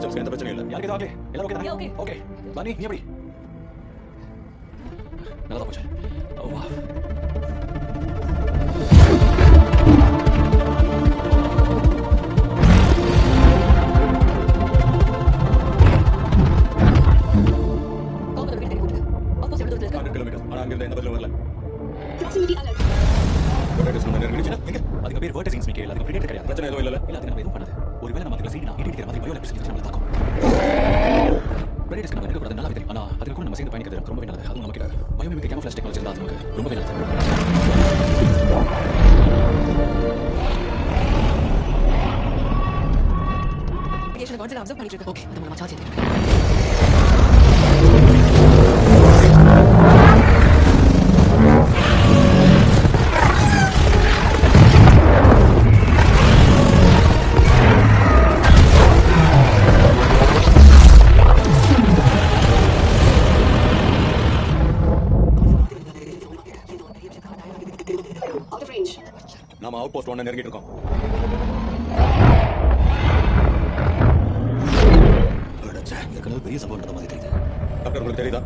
சிஸ்டம்ஸ்க்கு எந்த பிரச்சனையும் இல்லை. யாருக்கு எதாவது எல்லாரும் ஓகே தானே? ஓகே. ஓகே பானி நீ எப்படி? நல்லா போச்சு. வா கிலோமீட்டர். ஆனா அங்கிருந்து எந்த பதிலும் வரல. அதுக்கு பேர் வேர்டஸ் இன்ஸ்மிக்கே இல்ல, அதுக்கு பிரிடேட்டர் கிடையாது. பிரச்சனை எதுவும் இல்ல. இல்ல அது நம்ம எதுவும் பண்ணாது. ஒருவேளை நம்ம அதுல சீடி நான் எடிட் மாதிரி பயோல பிரச்சனை நம்மள தாக்கும். பிரிடேட்டர்ஸ் நம்ம எடுக்க கூடாது, நல்லா தெரியும். ஆனா அதுக்கு கூட நம்ம சேர்ந்து பயணிக்கிறது ரொம்பவே நல்லது. அதுவும் நமக்கு பயோமிமிக் கேமோஃப்ளாஷ் டெக்னாலஜி இருந்தா அது நமக்கு ரொம்பவே நல்லது. ரேடியேஷன் கான்செப்ட் அப்சர்வ் பண்ணிட்டு இருக்கேன். ஓகே, நம்ம சார்ஜ் ஏத்திட்டேன். நாம அவுட் போஸ்ட் 1 நெருங்கிட்டு இருக்கோம். ஏற்கனவே பெரிய சம்பவம் நடந்த மாதிரி தெரியுது. டாக்டர் உங்களுக்கு தெரியுதா?